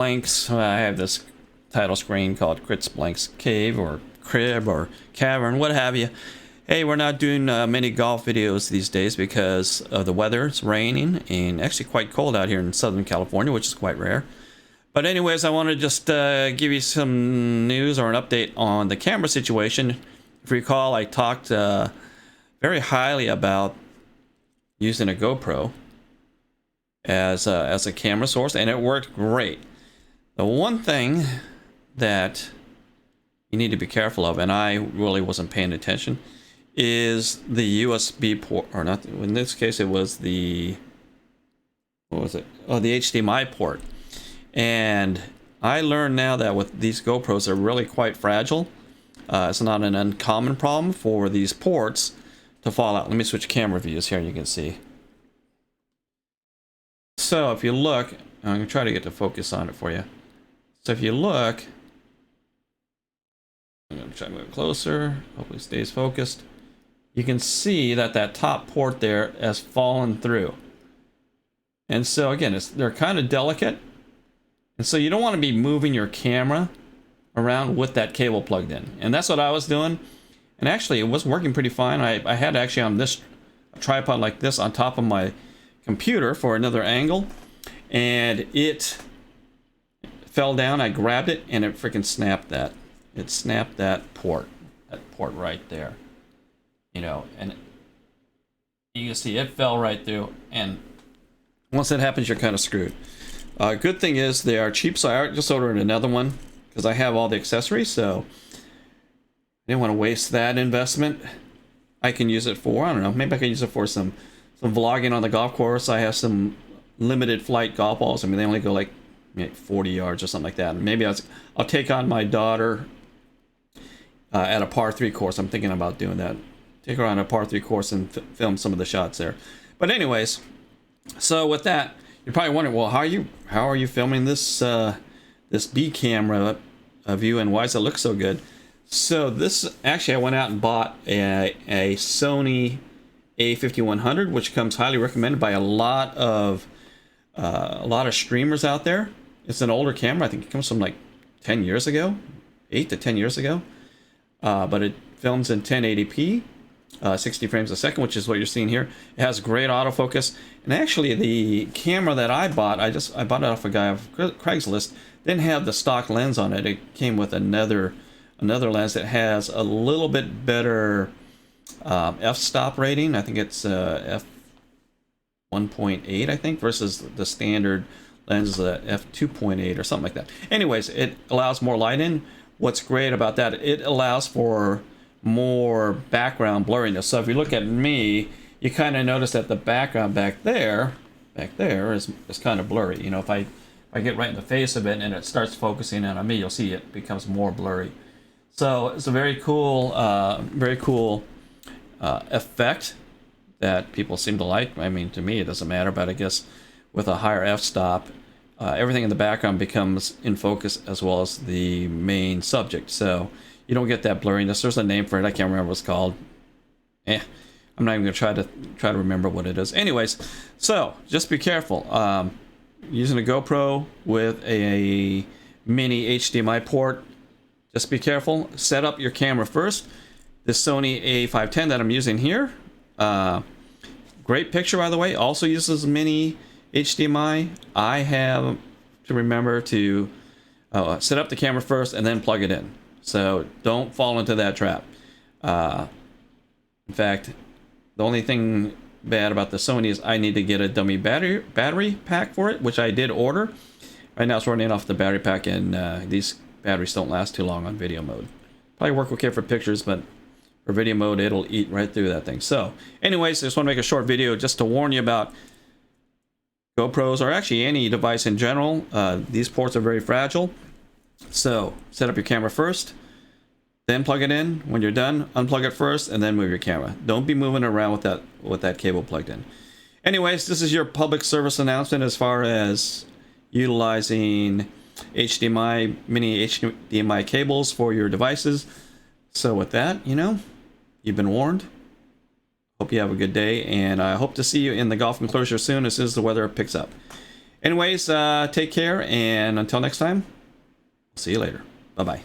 Blanks. I have this title screen called Crits Blanks Cave or Crib or Cavern, what have you. Hey, we're not doing many golf videos these days because of the weather. It's raining and actually quite cold out here in Southern California, which is quite rare. But anyways, I want to just give you some news or an update on the camera situation. If you recall, I talked very highly about using a GoPro as a camera source, and it worked great. The one thing that you need to be careful of, and I really wasn't paying attention, is the USB port, or not. In this case, it was the, what was it? Oh, the HDMI port. And I learned now that with these GoPros, they're really quite fragile. It's not an uncommon problem for these ports to fall out. Let me switch camera views here, and you can see. So if you look, I'm going to try to get the focus on it for you. So if you look, I'm going to try to move closer. Hopefully it stays focused. You can see that that top port there has fallen through. And so again, they're kind of delicate. And so you don't want to be moving your camera around with that cable plugged in. And that's what I was doing. And actually, it was working pretty fine. I had actually on this tripod like this on top of my computer for another angle. And it fell down. I grabbed it and it freaking snapped that. It snapped that port right there. You know, and you can see it fell right through. And once that happens, you're kind of screwed. Good thing is they are cheap, so I just ordered another one because I have all the accessories, so I didn't want to waste that investment. I can use it for, I don't know, maybe I can use it for some vlogging on the golf course. I have some limited flight golf balls. I mean, they only go like 40 yards or something like that. Maybe I'll take on my daughter at a par 3 course. I'm thinking about doing that. Take her on a par 3 course and film some of the shots there. But anyways, so with that, you're probably wondering, well, how are you filming this this B camera view, and why does it look so good? So this, actually, I went out and bought a Sony A5100, which comes highly recommended by a lot of streamers out there. It's an older camera. I think it comes from like 10 years ago, 8 to 10 years ago, but it films in 1080p. 60 frames a second, which is what you're seeing here. It has great autofocus, and actually the camera that I bought, I bought it off a guy off Craigslist. Didn't have the stock lens on it. It came with another lens that has a little bit better f-stop rating. I think it's f 1.8, I think, versus the standard lens is f 2.8 or something like that. Anyways, it allows more light in. What's great about that, it allows for more background blurriness. So if you look at me, you kind of notice that the background back there is kind of blurry. You know, if I get right in the face of it and it starts focusing in on me, you'll see it becomes more blurry. So it's a very cool effect that people seem to like. I mean, to me it doesn't matter, but I guess with a higher f-stop, everything in the background becomes in focus as well as the main subject. So you don't get that blurriness. There's a name for it. I can't remember what it's called. I'm not even going to try to remember what it is. Anyways, so just be careful. Using a GoPro with a mini HDMI port, just be careful. Set up your camera first. This Sony A510 that I'm using here, great picture, by the way. Also uses mini HDMI. I have to remember to set up the camera first and then plug it in. So don't fall into that trap. In fact, the only thing bad about the Sony is I need to get a dummy battery pack for it, which I did order. Right now it's running off the battery pack, and these batteries don't last too long on video mode. Probably work okay for pictures, but for video mode it'll eat right through that thing. So anyways, I just want to make a short video just to warn you about GoPros, or actually any device in general. These ports are very fragile. So set up your camera first, then plug it in. When you're done, unplug it first, and then move your camera. Don't be moving around with that cable plugged in. Anyways, this is your public service announcement as far as utilizing HDMI, mini HDMI cables for your devices. So with that, you know, you've been warned. Hope you have a good day, and I hope to see you in the golf enclosure soon as the weather picks up. Anyways, take care, and until next time, see you later. Bye-bye.